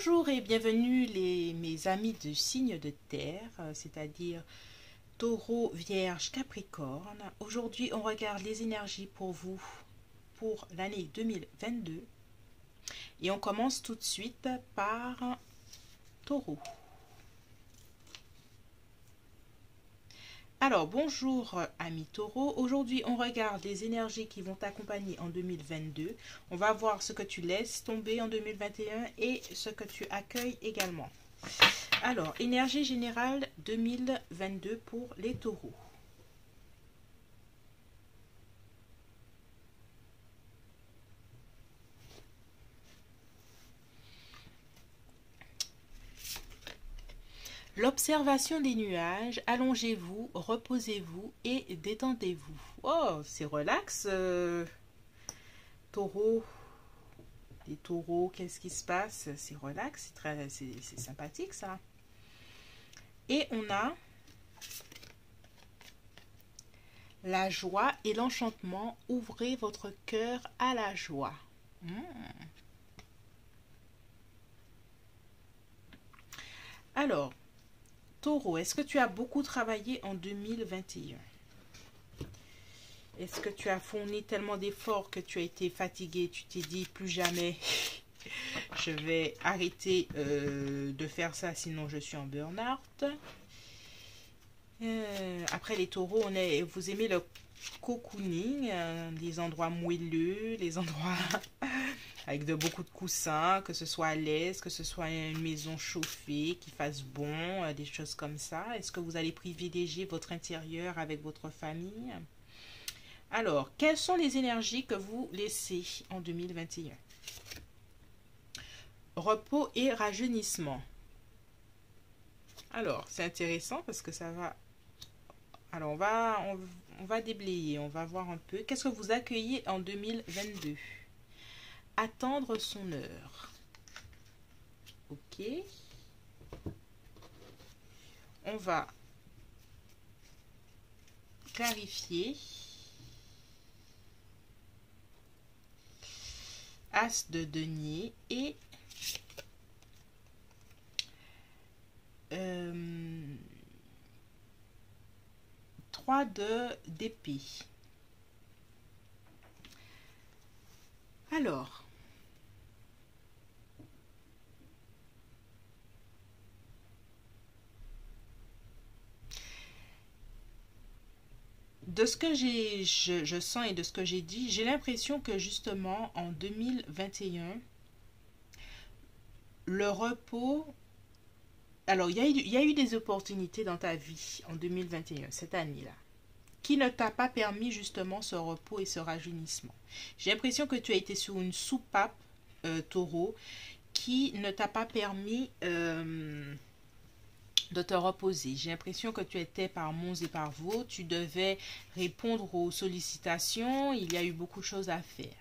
Bonjour et bienvenue mes amis de signe de terre, c'est-à-dire Taureau, Vierge, Capricorne. Aujourd'hui, on regarde les énergies pour vous pour l'année 2022 et on commence tout de suite par Taureau. Alors, bonjour amis Taureau. Aujourd'hui, on regarde les énergies qui vont t'accompagner en 2022. On va voir ce que tu laisses tomber en 2021 et ce que tu accueilles également. Alors, énergie générale 2022 pour les Taureaux. L'observation des nuages, allongez-vous, reposez-vous et détendez-vous. Oh, c'est relax, Taureau. Les taureaux, qu'est-ce qui se passe? C'est relax, c'est sympathique ça. Et on a la joie et l'enchantement. Ouvrez votre cœur à la joie. Alors, Taureau, est-ce que tu as beaucoup travaillé en 2021? Est-ce que tu as fourni tellement d'efforts que tu as été fatigué? Tu t'es dit plus jamais je vais arrêter de faire ça, sinon je suis en burn-out. Après les taureaux, vous aimez le cocooning, les endroits moelleux, les endroits avec beaucoup de coussins, que ce soit à l'aise, que ce soit une maison chauffée, qui fasse bon, des choses comme ça. Est-ce que vous allez privilégier votre intérieur avec votre famille? Alors, quelles sont les énergies que vous laissez en 2021? Repos et rajeunissement. Alors, c'est intéressant parce que ça va... Alors, on va déblayer, on va voir un peu. Qu'est-ce que vous accueillez en 2022? Attendre son heure. Ok. On va clarifier. As de denier et 3 d'épée. Alors, de ce que je sens et de ce que j'ai dit, j'ai l'impression que justement en 2021, le repos... Alors, il y a eu des opportunités dans ta vie en 2021, cette année-là, qui ne t'a pas permis justement ce repos et ce rajeunissement. J'ai l'impression que tu as été sur une soupape, Taureau, qui ne t'a pas permis de te reposer. J'ai l'impression que tu étais par monts et par vaux, tu devais répondre aux sollicitations, il y a eu beaucoup de choses à faire.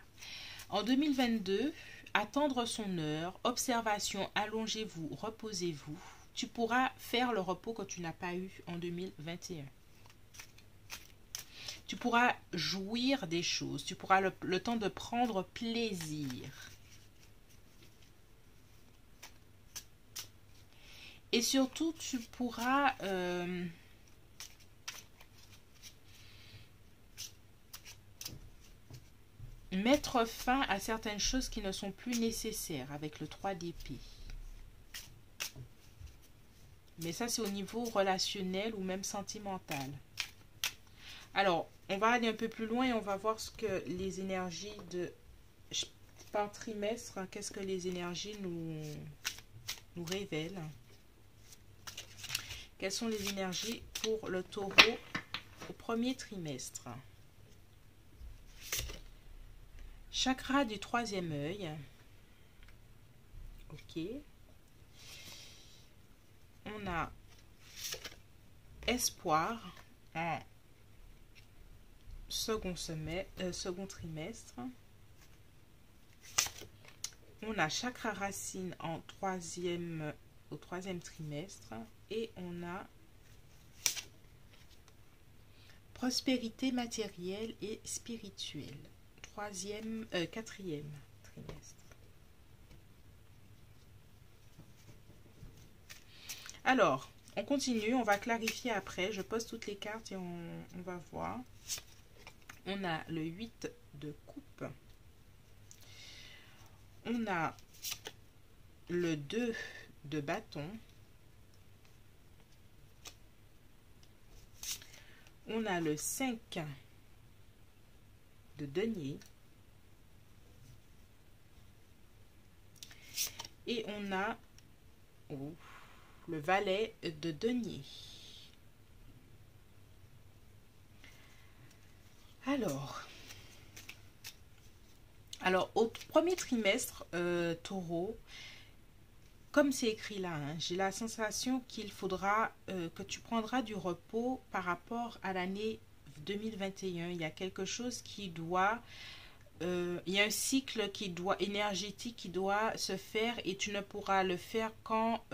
En 2022, attendre son heure, observation, allongez-vous, reposez-vous. Tu pourras faire le repos que tu n'as pas eu en 2021. Tu pourras jouir des choses, tu pourras le temps de prendre plaisir. Et surtout, tu pourras mettre fin à certaines choses qui ne sont plus nécessaires avec le 3 d'épée. Mais ça, c'est au niveau relationnel ou même sentimental. Alors, on va aller un peu plus loin et on va voir ce que les énergies par trimestre, qu'est-ce que les énergies nous révèlent. Quelles sont les énergies pour le taureau au premier trimestre? Chakra du 3e œil. Ok. On a espoir en second trimestre. On a chakra racine au 3e trimestre. Et on a prospérité matérielle et spirituelle. 4e trimestre. Alors, on continue, on va clarifier après. Je pose toutes les cartes et on va voir. On a le 8 de coupe. On a le 2 de bâton. On a le 5 de denier. Et on a le valet de denier. Alors au premier trimestre, Taureau, comme c'est écrit là, hein, j'ai la sensation qu'il faudra que tu prendras du repos par rapport à l'année 2021. Il y a quelque chose qui doit... il y a un cycle énergétique qui doit se faire et tu ne pourras le faire qu'en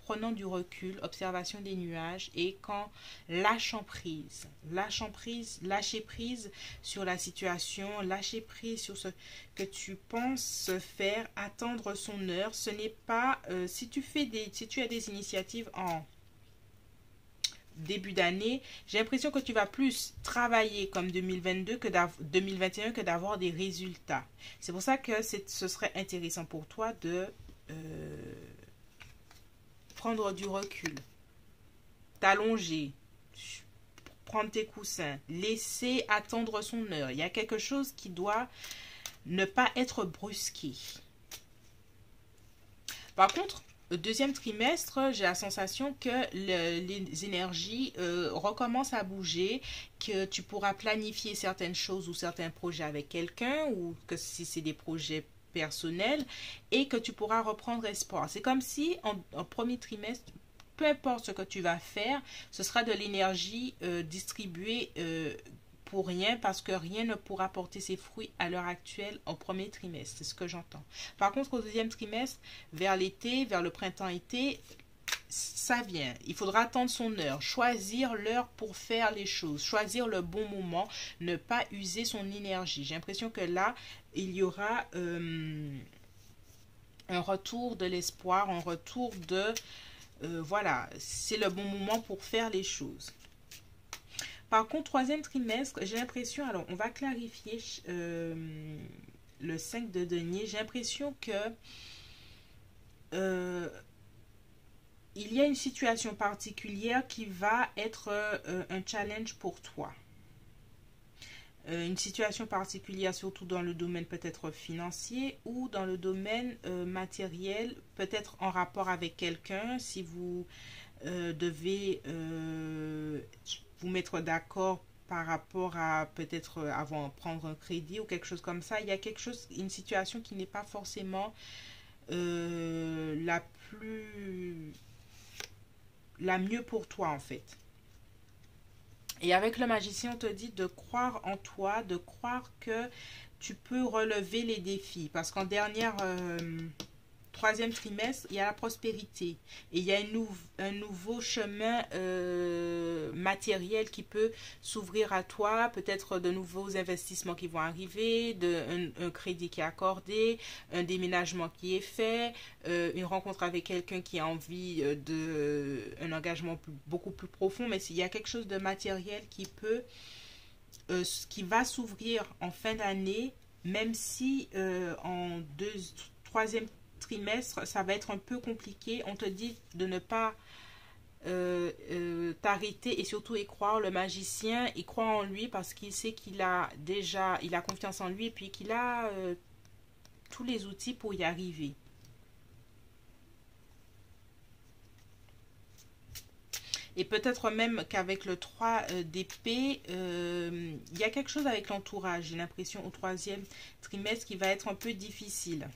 prenant du recul, observation des nuages et qu'en lâchant prise. Lâcher prise sur la situation, lâcher prise sur ce que tu penses faire, attendre son heure. Ce n'est pas, si tu as des initiatives en début d'année, j'ai l'impression que tu vas plus travailler comme 2022 que 2021 que d'avoir des résultats. C'est pour ça que ce serait intéressant pour toi de prendre du recul, t'allonger, prendre tes coussins, laisser attendre son heure. Il y a quelque chose qui doit ne pas être brusqué. Par contre, le deuxième trimestre, j'ai la sensation que les énergies recommencent à bouger, que tu pourras planifier certaines choses ou certains projets avec quelqu'un, ou que si c'est des projets personnels, et que tu pourras reprendre espoir. C'est comme si en premier trimestre, peu importe ce que tu vas faire, ce sera de l'énergie distribuée pour rien, parce que rien ne pourra porter ses fruits à l'heure actuelle au premier trimestre. C'est ce que j'entends. Par contre, au deuxième trimestre, vers l'été, vers le printemps-été, ça vient. Il faudra attendre son heure, choisir l'heure pour faire les choses, choisir le bon moment, ne pas user son énergie. J'ai l'impression que là, il y aura un retour de l'espoir, un retour de... voilà, c'est le bon moment pour faire les choses. Par contre, troisième trimestre, j'ai l'impression, alors on va clarifier le 5 de denier, j'ai l'impression que il y a une situation particulière qui va être un challenge pour toi. Une situation particulière, surtout dans le domaine peut-être financier ou dans le domaine matériel, peut-être en rapport avec quelqu'un, si vous devez... vous mettre d'accord par rapport à peut-être prendre un crédit ou quelque chose comme ça. Il y a une situation qui n'est pas forcément la mieux pour toi en fait. Et avec le magicien, on te dit de croire en toi, de croire que tu peux relever les défis. Parce qu'en troisième trimestre, il y a la prospérité et il y a un nouveau chemin matériel qui peut s'ouvrir à toi, peut-être de nouveaux investissements qui vont arriver, un crédit qui est accordé, un déménagement qui est fait, une rencontre avec quelqu'un qui a envie un engagement beaucoup plus profond, mais s'il y a quelque chose de matériel qui va s'ouvrir en fin d'année, même si en troisième trimestre, ça va être un peu compliqué. On te dit de ne pas t'arrêter et surtout y croire. Le magicien, il croit en lui parce qu'il sait il a confiance en lui et puis qu'il a tous les outils pour y arriver. Et peut-être même qu'avec le 3 d'épée, il y a quelque chose avec l'entourage. J'ai l'impression au troisième trimestre qui va être un peu difficile.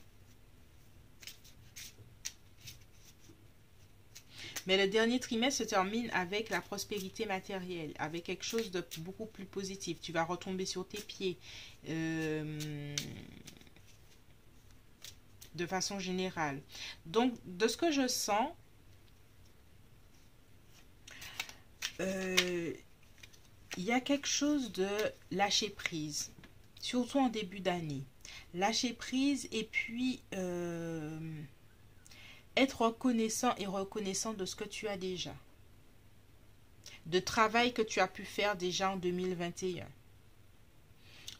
Mais le dernier trimestre se termine avec la prospérité matérielle, avec quelque chose de beaucoup plus positif. Tu vas retomber sur tes pieds de façon générale. Donc, de ce que je sens, il y a quelque chose de lâcher prise, surtout en début d'année. Lâcher prise et puis... être reconnaissant et reconnaissant de ce que tu as déjà. De travail que tu as pu faire déjà en 2021.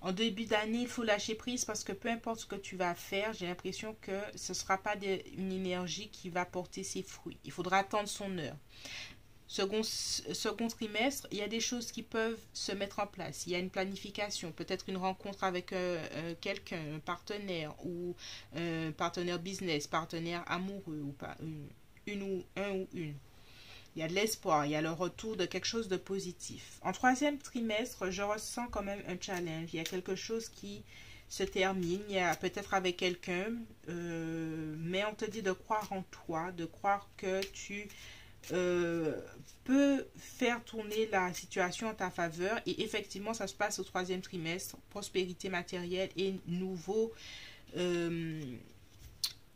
En début d'année, il faut lâcher prise parce que peu importe ce que tu vas faire, j'ai l'impression que ce ne sera pas une énergie qui va porter ses fruits. Il faudra attendre son heure. Second trimestre, il y a des choses qui peuvent se mettre en place. Il y a une planification, peut-être une rencontre avec quelqu'un, un partenaire ou un partenaire business, partenaire amoureux ou pas, un ou une. Il y a de l'espoir, il y a le retour de quelque chose de positif. En troisième trimestre, je ressens quand même un challenge. Il y a quelque chose qui se termine, il y a peut-être avec quelqu'un, mais on te dit de croire en toi, de croire que tu peut faire tourner la situation en ta faveur et effectivement ça se passe au troisième trimestre, prospérité matérielle et nouveau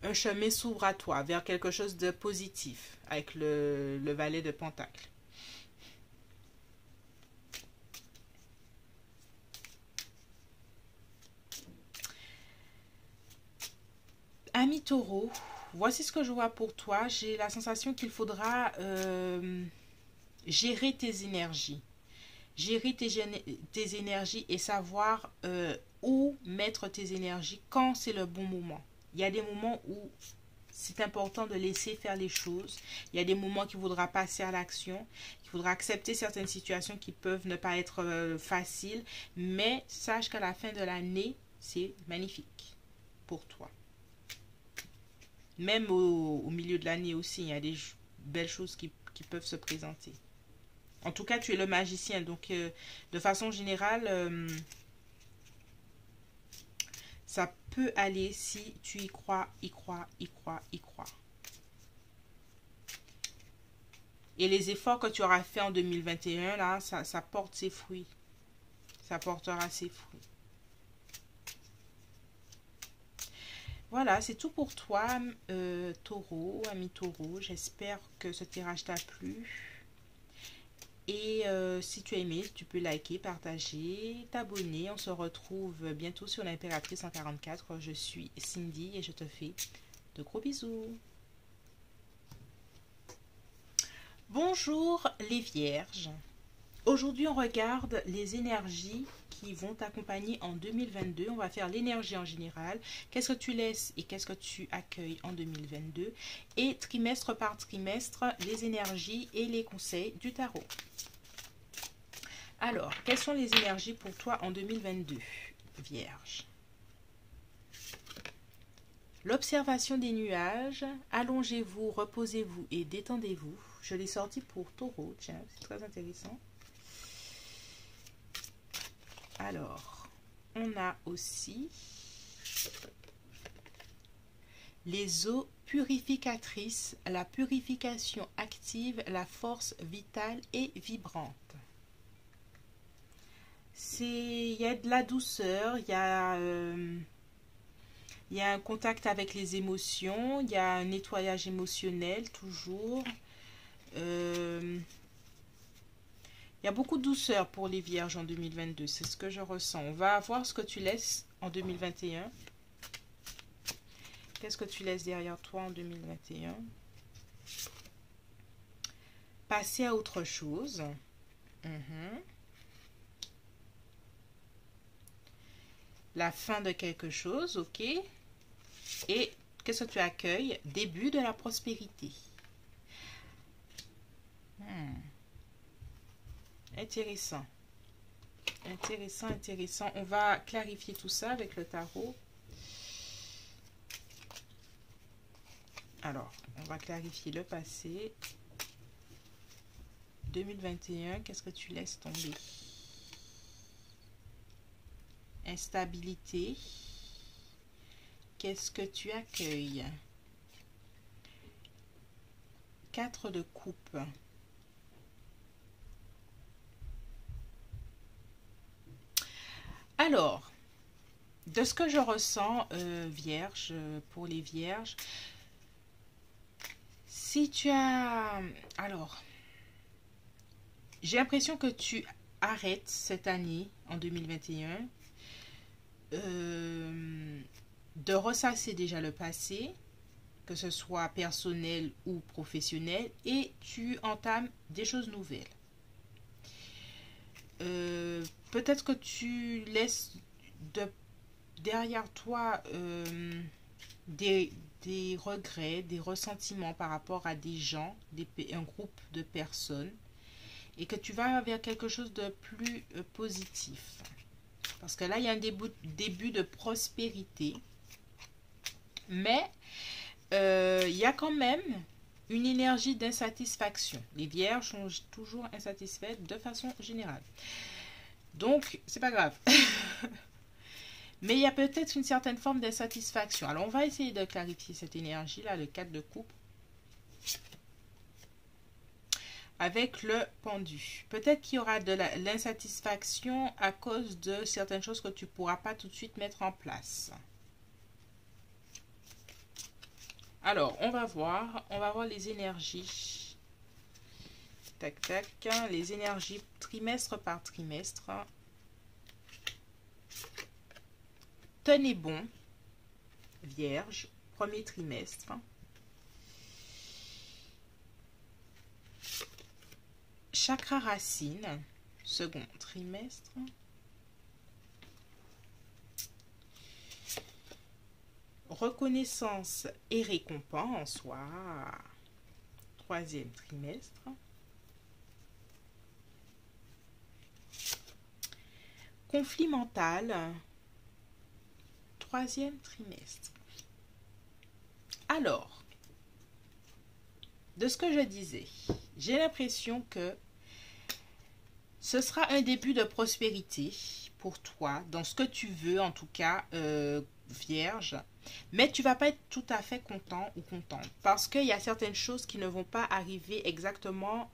un chemin s'ouvre à toi vers quelque chose de positif avec le valet de Pentacle. Ami Taureau, voici ce que je vois pour toi. J'ai la sensation qu'il faudra gérer tes énergies. Gérer tes énergies et savoir où mettre tes énergies quand c'est le bon moment. Il y a des moments où c'est important de laisser faire les choses. Il y a des moments qu'il faudra passer à l'action. Il faudra accepter certaines situations qui peuvent ne pas être faciles. Mais sache qu'à la fin de l'année, c'est magnifique pour toi. Même au milieu de l'année aussi, il y a des belles choses qui peuvent se présenter. En tout cas, tu es le magicien. Donc, de façon générale, ça peut aller si tu y crois, y crois, y crois, y crois. Et les efforts que tu auras fait en 2021, là, ça porte ses fruits. Ça portera ses fruits. Voilà, c'est tout pour toi, Taureau, ami Taureau. J'espère que ce tirage t'a plu. Et si tu as aimé, tu peux liker, partager, t'abonner. On se retrouve bientôt sur l'Impératrice 144. Je suis Cindy et je te fais de gros bisous. Bonjour les Vierges. Aujourd'hui, on regarde les énergies qui vont t'accompagner en 2022. On va faire l'énergie en général. Qu'est-ce que tu laisses et qu'est-ce que tu accueilles en 2022. Et trimestre par trimestre, les énergies et les conseils du tarot. Alors, quelles sont les énergies pour toi en 2022, Vierge? L'observation des nuages. Allongez-vous, reposez-vous et détendez-vous. Je l'ai sorti pour Taureau. Tiens, c'est très intéressant. Alors, on a aussi les eaux purificatrices, la purification active, la force vitale et vibrante. Il y a de la douceur, il y a un contact avec les émotions, il y a un nettoyage émotionnel toujours. Il y a beaucoup de douceur pour les Vierges en 2022, c'est ce que je ressens. On va voir ce que tu laisses en 2021. Qu'est-ce que tu laisses derrière toi en 2021? Passer à autre chose. La fin de quelque chose, ok. Et qu'est-ce que tu accueilles? Début de la prospérité. Intéressant. Intéressant, intéressant. On va clarifier tout ça avec le tarot. Alors, on va clarifier le passé. 2021, qu'est-ce que tu laisses tomber? Instabilité. Qu'est-ce que tu accueilles? 4 de coupe. Alors, de ce que je ressens, Vierge, pour les Vierges, si tu as... Alors, j'ai l'impression que tu arrêtes cette année, en 2021, de ressasser déjà le passé, que ce soit personnel ou professionnel, et tu entames des choses nouvelles. Peut-être que tu laisses derrière toi des regrets, des ressentiments par rapport à des gens, un groupe de personnes, et que tu vas vers quelque chose de plus positif. Parce que là, il y a un début de prospérité, mais il y a quand même une énergie d'insatisfaction. Les vierges sont toujours insatisfaites de façon générale. Donc, c'est pas grave. Mais il y a peut-être une certaine forme d'insatisfaction. Alors, on va essayer de clarifier cette énergie-là, le 4 de coupe, avec le pendu. Peut-être qu'il y aura de l'insatisfaction à cause de certaines choses que tu ne pourras pas tout de suite mettre en place. Alors, on va voir les énergies. Tac, tac. Les énergies trimestre par trimestre. Tenez bon, Vierge, premier trimestre. Chakra racine, second trimestre. Reconnaissance et récompense, wow. Troisième trimestre. Conflit mental, troisième trimestre. Alors, de ce que je disais, j'ai l'impression que ce sera un début de prospérité pour toi, dans ce que tu veux en tout cas, Vierge. Mais tu vas pas être tout à fait content ou contente parce qu'il y a certaines choses qui ne vont pas arriver exactement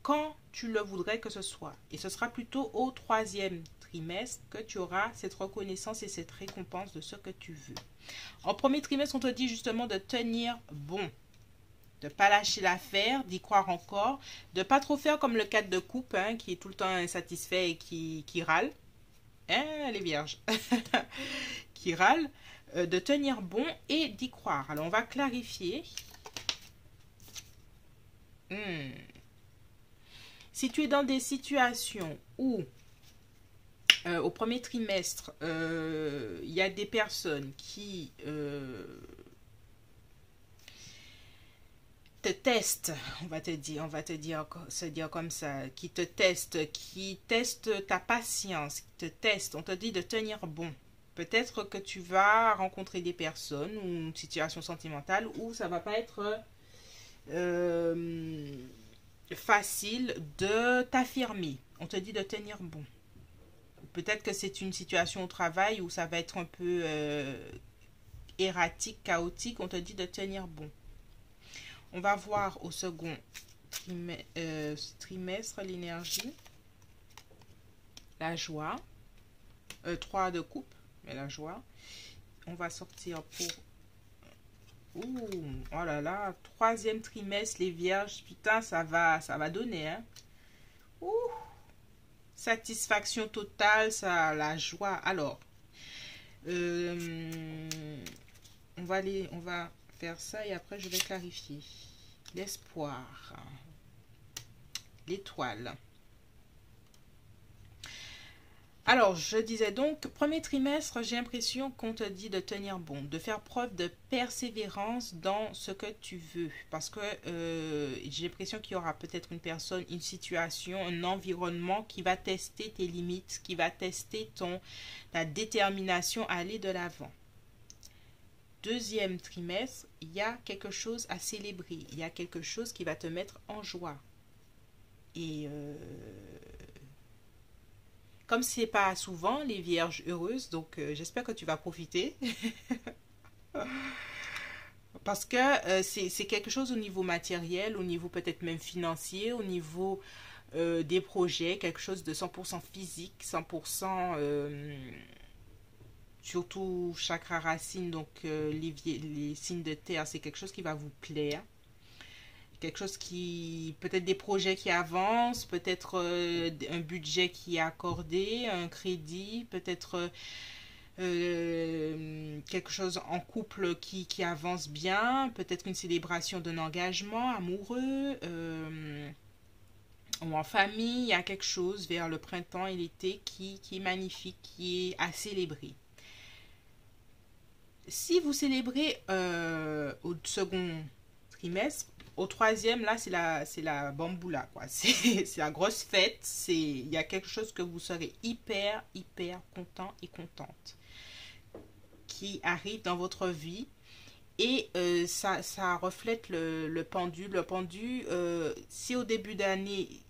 quand tu le voudrais que ce soit. Et ce sera plutôt au troisième trimestre que tu auras cette reconnaissance et cette récompense de ce que tu veux. En premier trimestre, on te dit justement de tenir bon, de ne pas lâcher l'affaire, d'y croire encore, de ne pas trop faire comme le 4 de coupe, hein, qui est tout le temps insatisfait et qui râle. Hein, les vierges qui râlent. De tenir bon et d'y croire. Alors, on va clarifier. Si tu es dans des situations où, au premier trimestre, il y a des personnes qui te testent, on va se dire comme ça, qui te testent, qui testent ta patience, qui te testent, on te dit de tenir bon. Peut-être que tu vas rencontrer des personnes ou une situation sentimentale où ça va pas être facile de t'affirmer. On te dit de tenir bon. Peut-être que c'est une situation au travail où ça va être un peu erratique, chaotique. On te dit de tenir bon. On va voir au second trimestre l'énergie, la joie, 3 de coupe. Et la joie. On va sortir pour... Ouh, oh là là, troisième trimestre, les vierges. Putain, ça va donner, hein. Ouh, satisfaction totale, ça, la joie. Alors, on va faire ça et après je vais clarifier. L'espoir. L'étoile. Alors, je disais donc, premier trimestre, j'ai l'impression qu'on te dit de tenir bon, de faire preuve de persévérance dans ce que tu veux. Parce que j'ai l'impression qu'il y aura peut-être une personne, une situation, un environnement qui va tester tes limites, qui va tester ta détermination à aller de l'avant. Deuxième trimestre, il y a quelque chose à célébrer. Il y a quelque chose qui va te mettre en joie. Et... comme ce n'est pas souvent les vierges heureuses, donc j'espère que tu vas profiter. Parce que c'est quelque chose au niveau matériel, au niveau peut-être même financier, au niveau des projets, quelque chose de 100% physique, 100% surtout chakra racine, donc les signes de terre, c'est quelque chose qui va vous plaire. Quelque chose qui, peut-être des projets qui avancent, peut-être un budget qui est accordé, un crédit, peut-être quelque chose en couple qui avance bien, peut-être une célébration d'un engagement amoureux, ou en famille, il y a quelque chose vers le printemps et l'été qui est magnifique, qui est à célébrer. Si vous célébrez au second trimestre, au troisième, là, c'est la bamboula, quoi. C'est la grosse fête. Il y a quelque chose que vous serez hyper, hyper content et contente qui arrive dans votre vie. Et ça reflète le pendu. Le pendu, si au début d'année,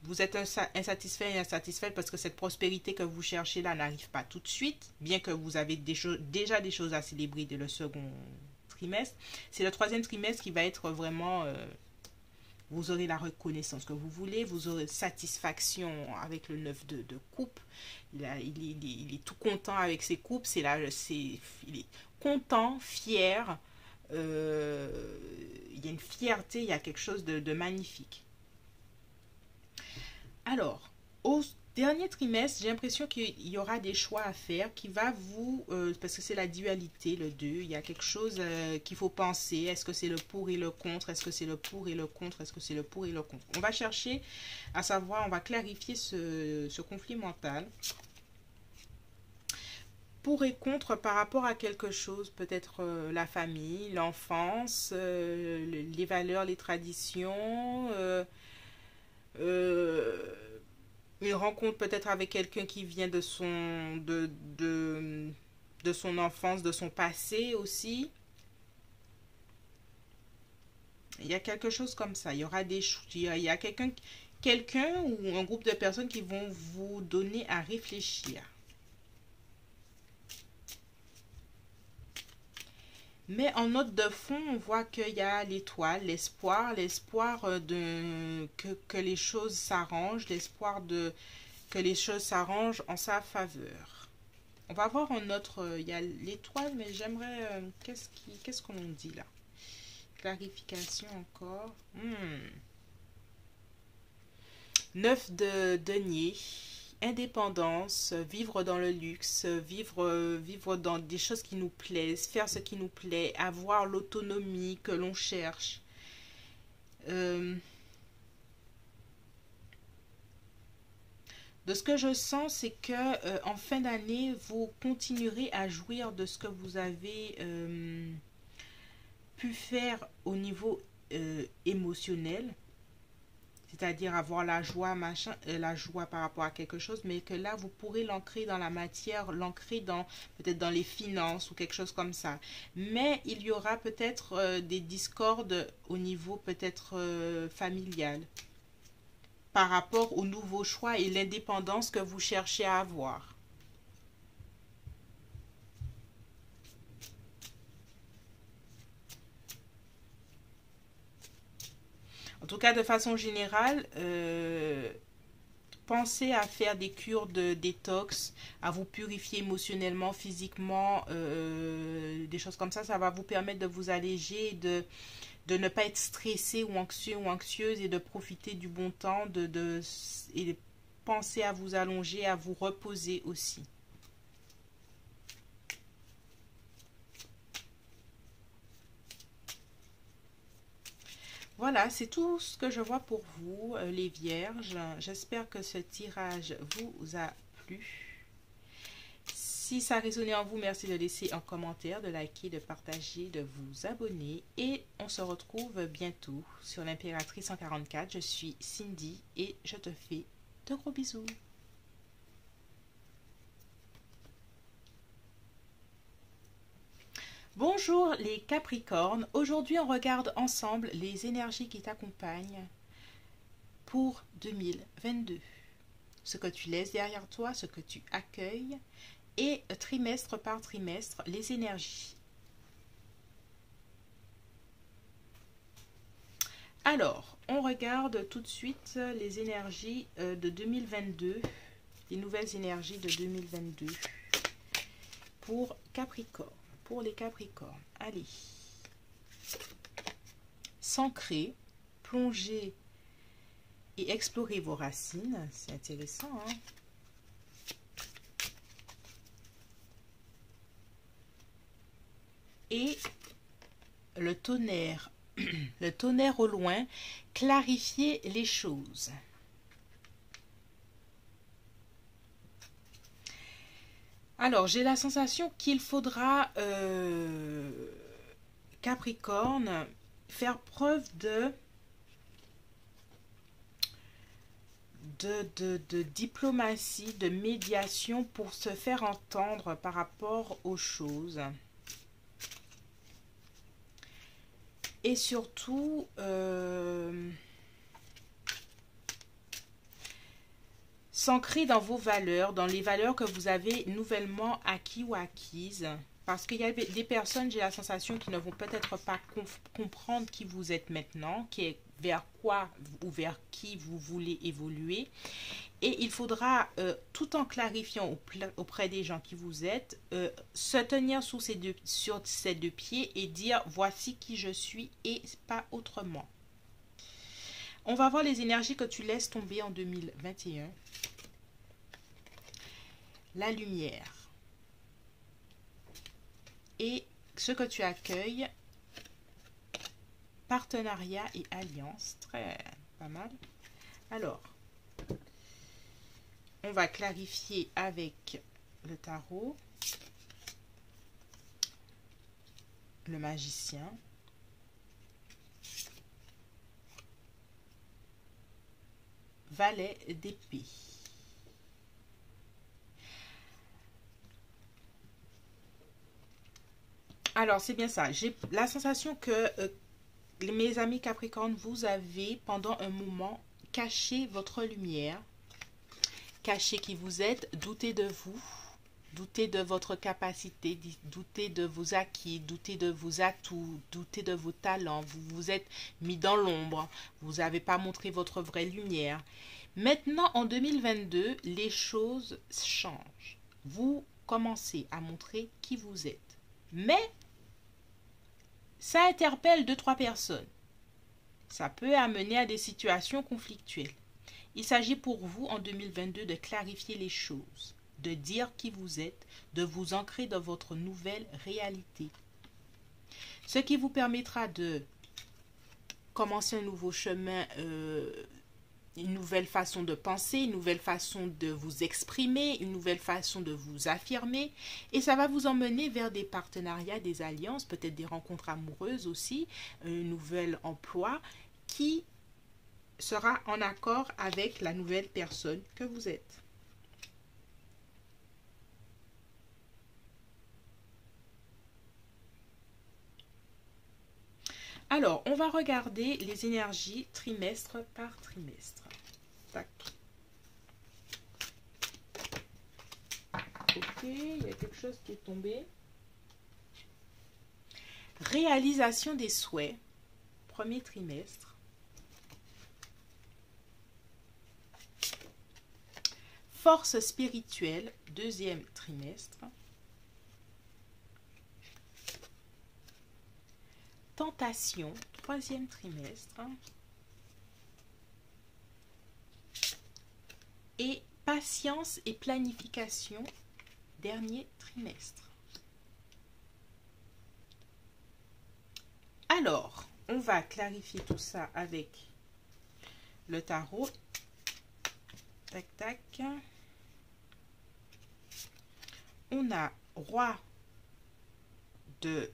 vous êtes insatisfait et insatisfaite parce que cette prospérité que vous cherchez là n'arrive pas tout de suite, bien que vous avez déjà des choses à célébrer dès le second trimestre, c'est le troisième trimestre qui va être vraiment... vous aurez la reconnaissance que vous voulez, vous aurez satisfaction avec le 9 de coupe. Il est tout content avec ses coupes, il est content, fier. Il y a une fierté, il y a quelque chose de magnifique. Alors, au dernier trimestre, j'ai l'impression qu'il y aura des choix à faire qui va vous... parce que c'est la dualité, le 2. Il y a quelque chose qu'il faut penser. Est-ce que c'est le pour et le contre? Est-ce que c'est le pour et le contre? Est-ce que c'est le pour et le contre? On va chercher à savoir, on va clarifier ce conflit mental. Pour et contre par rapport à quelque chose, peut-être la famille, l'enfance, les valeurs, les traditions... une rencontre peut-être avec quelqu'un qui vient de son enfance, de son passé aussi. Il y a quelque chose comme ça. Il y aura il y a quelqu'un ou un groupe de personnes qui vont vous donner à réfléchir. Mais en note de fond, on voit qu'il y a l'étoile, l'espoir que les choses s'arrangent, que les choses s'arrangent en sa faveur. On va voir un autre, il y a l'étoile, mais j'aimerais, qu'est-ce qu'on dit là? Clarification encore. 9 de denier. Indépendance, vivre dans le luxe, vivre dans des choses qui nous plaisent, faire ce qui nous plaît, avoir l'autonomie que l'on cherche. De ce que je sens, c'est que en fin d'année, vous continuerez à jouir de ce que vous avez pu faire au niveau émotionnel. C'est-à-dire avoir la joie, la joie par rapport à quelque chose, mais que là, vous pourrez l'ancrer dans la matière, l'ancrer peut-être dans les finances ou quelque chose comme ça. Mais il y aura peut-être des discordes au niveau peut-être familial par rapport au nouveau choix et l'indépendance que vous cherchez à avoir. En tout cas, de façon générale, pensez à faire des cures de détox, à vous purifier émotionnellement, physiquement, des choses comme ça. Ça va vous permettre de vous alléger, de ne pas être stressé ou anxieux ou anxieuse et de profiter du bon temps, et penser à vous allonger, à vous reposer aussi. Voilà, c'est tout ce que je vois pour vous, les vierges. J'espère que ce tirage vous a plu. Si ça a résonné en vous, merci de laisser un commentaire, de liker, de partager, de vous abonner. Et on se retrouve bientôt sur l'Impératrice 144. Je suis Cindy et je te fais de gros bisous. Bonjour les Capricornes, aujourd'hui on regarde ensemble les énergies qui t'accompagnent pour 2022. Ce que tu laisses derrière toi, ce que tu accueilles et trimestre par trimestre les énergies. Alors, on regarde tout de suite les énergies de 2022, les nouvelles énergies de 2022 pour Capricorne. Pour les Capricornes, allez, s'ancrer, plonger et explorer vos racines, c'est intéressant, hein? Et le tonnerre. Le tonnerre au loin, clarifier les choses. Alors, j'ai la sensation qu'il faudra, Capricorne, faire preuve de diplomatie, de médiation pour se faire entendre par rapport aux choses. Et surtout, s'ancrer dans vos valeurs, dans les valeurs que vous avez nouvellement acquis ou acquises. Parce qu'il y a des personnes, j'ai la sensation, qui ne vont peut-être pas comprendre qui vous êtes maintenant, qui est vers quoi ou vers qui vous voulez évoluer. Et il faudra, tout en clarifiant auprès des gens qui vous êtes, se tenir sur ces deux pieds et dire voici qui je suis et pas autrement. On va voir les énergies que tu laisses tomber en 2021. La lumière. Et ce que tu accueilles, partenariat et alliance. Très pas mal. Alors, on va clarifier avec le tarot. Le magicien. Valet d'épée. Alors, c'est bien ça. J'ai la sensation que mes amis Capricorne, vous avez pendant un moment caché votre lumière, caché qui vous êtes, douté de vous, douté de votre capacité, douté de vos acquis, douté de vos atouts, douté de vos talents. Vous vous êtes mis dans l'ombre, vous n'avez pas montré votre vraie lumière. Maintenant, en 2022, les choses changent. Vous commencez à montrer qui vous êtes. Mais ça interpelle 2-3 personnes. Ça peut amener à des situations conflictuelles. Il s'agit pour vous en 2022 de clarifier les choses, de dire qui vous êtes, de vous ancrer dans votre nouvelle réalité. Ce qui vous permettra de commencer un nouveau chemin, une nouvelle façon de penser, une nouvelle façon de vous exprimer, une nouvelle façon de vous affirmer. Et ça va vous emmener vers des partenariats, des alliances, peut-être des rencontres amoureuses aussi, un nouvel emploi qui sera en accord avec la nouvelle personne que vous êtes. Alors, on va regarder les énergies trimestre par trimestre. Tac. Ok, il y a quelque chose qui est tombé. Réalisation des souhaits, premier trimestre. Force spirituelle, deuxième trimestre. Tentation, troisième trimestre. Et patience et planification, dernier trimestre. Alors, on va clarifier tout ça avec le tarot. Tac, tac. On a roi d'épée.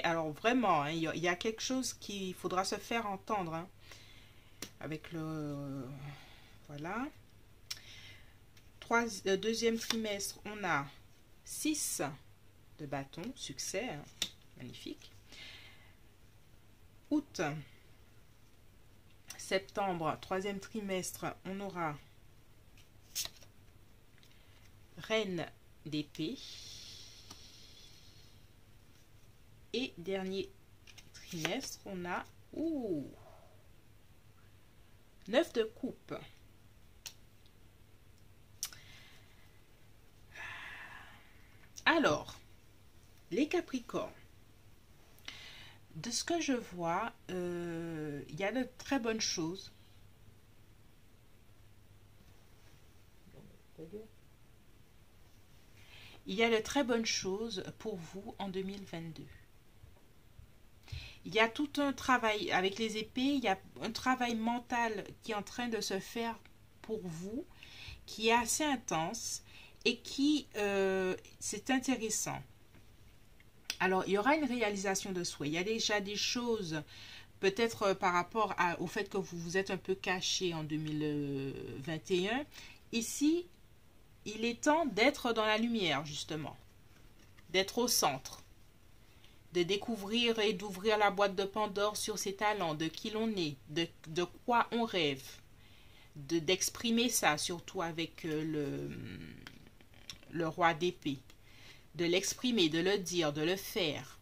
Alors vraiment, hein, il y a quelque chose qu'il faudra se faire entendre. Hein, avec le... voilà. Deuxième trimestre, on a 6 de bâton. Succès. Hein, magnifique. Août. Septembre, troisième trimestre, on aura reine d'épée. Et dernier trimestre, on a 9 de coupe. Alors, les Capricornes, de ce que je vois, il y a de très bonnes choses. il y a de très bonnes choses pour vous en 2022. Il y a tout un travail avec les épées, il y a un travail mental qui est en train de se faire pour vous, qui est assez intense et qui, c'est intéressant. Alors, il y aura une réalisation de souhait. Il y a déjà des choses, peut-être par rapport au fait que vous vous êtes un peu caché en 2021. Ici, il est temps d'être dans la lumière, justement, d'être au centre, de découvrir et d'ouvrir la boîte de Pandore sur ses talents, de qui l'on est, de quoi on rêve, d'exprimer ça, surtout avec le roi d'épée, de l'exprimer, de le dire, de le faire.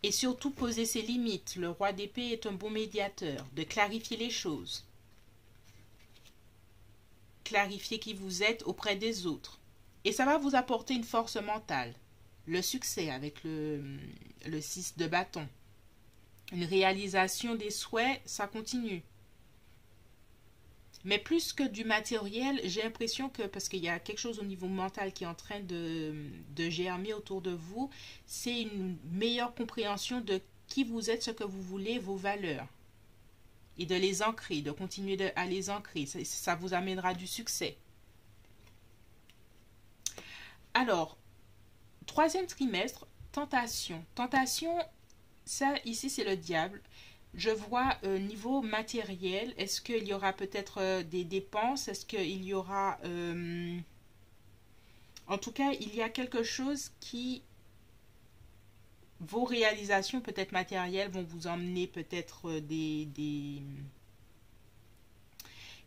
Et surtout poser ses limites. Le roi d'épée est un bon médiateur, de clarifier les choses. Clarifier qui vous êtes auprès des autres. Et ça va vous apporter une force mentale. Le succès avec le 6 de bâton. Une réalisation des souhaits, ça continue. Mais plus que du matériel, j'ai l'impression que, parce qu'il y a quelque chose au niveau mental qui est en train de germer autour de vous, c'est une meilleure compréhension de qui vous êtes, ce que vous voulez, vos valeurs. Et de les ancrer, de continuer à les ancrer. Ça vous amènera du succès. Alors, troisième trimestre, tentation. Tentation, ça ici c'est le diable. Je vois niveau matériel, est-ce qu'il y aura peut-être des dépenses? Est-ce qu'il y aura... En tout cas, il y a quelque chose qui... Vos réalisations peut-être matérielles vont vous emmener peut-être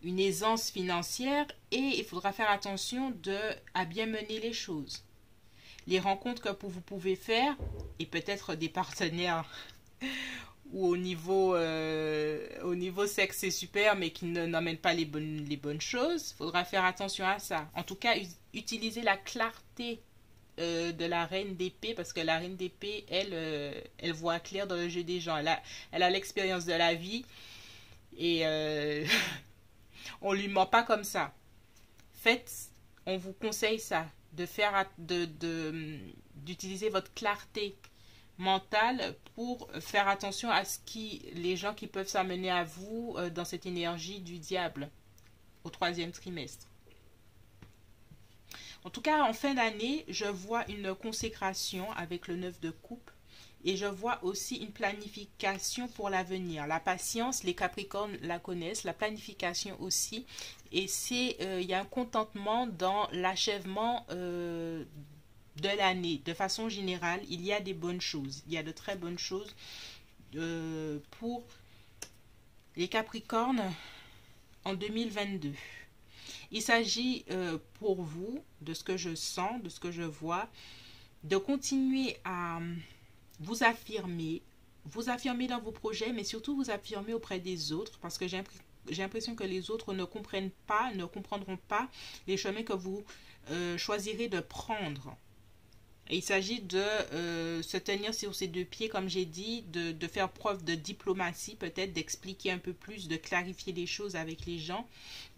une aisance financière et il faudra faire attention à bien mener les choses. Les rencontres que vous pouvez faire et peut-être des partenaires ou au niveau sexe c'est super mais qui n'emmènent pas les bonnes choses, il faudra faire attention à ça. En tout cas, utiliser la clarté de la reine d'épée parce que la reine d'épée, elle voit clair dans le jeu des gens. Elle a l'expérience de la vie et on lui ment pas comme ça. Faites, on vous conseille ça, d'utiliser votre clarté mentale pour faire attention à les gens qui peuvent s'amener à vous dans cette énergie du diable au troisième trimestre. En tout cas, en fin d'année, je vois une consécration avec le 9 de coupe et je vois aussi une planification pour l'avenir. La patience, les Capricornes la connaissent, la planification aussi. Et il y a un contentement dans l'achèvement de l'année. De façon générale, il y a des bonnes choses. Il y a de très bonnes choses pour les Capricornes en 2022. Il s'agit pour vous, de ce que je sens, de ce que je vois, de continuer à vous affirmer dans vos projets, mais surtout vous affirmer auprès des autres, parce que j'ai l'impression que les autres ne comprendront pas les chemins que vous choisirez de prendre. Et il s'agit de se tenir sur ses deux pieds, comme j'ai dit, de faire preuve de diplomatie, peut-être d'expliquer un peu plus, de clarifier les choses avec les gens.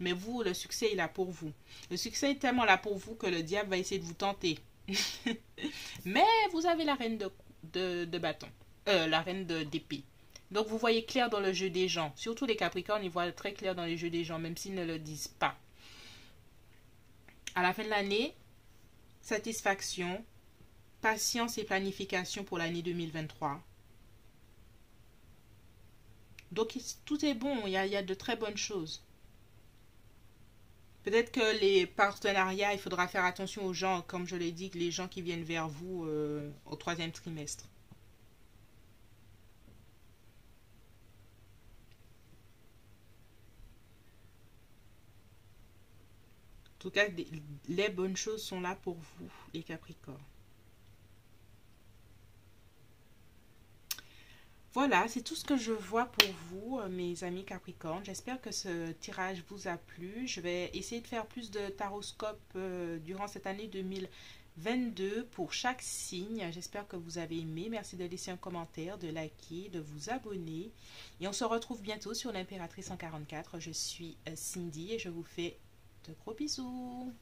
Mais vous, le succès est là pour vous. Le succès est tellement là pour vous que le diable va essayer de vous tenter. Mais vous avez la reine de bâton, la reine d'épée. Donc vous voyez clair dans le jeu des gens. Surtout les Capricornes, ils voient très clair dans les jeux des gens, même s'ils ne le disent pas. À la fin de l'année, satisfaction, patience et planification pour l'année 2023. Donc tout est bon, il y a de très bonnes choses. Peut-être que les partenariats, il faudra faire attention aux gens, comme je l'ai dit, les gens qui viennent vers vous au troisième trimestre. En tout cas, les bonnes choses sont là pour vous, les Capricornes. Voilà, c'est tout ce que je vois pour vous, mes amis Capricornes. J'espère que ce tirage vous a plu. Je vais essayer de faire plus de taroscope durant cette année 2022 pour chaque signe. J'espère que vous avez aimé. Merci de laisser un commentaire, de liker, de vous abonner. Et on se retrouve bientôt sur l'Impératrice 144. Je suis Cindy et je vous fais de gros bisous.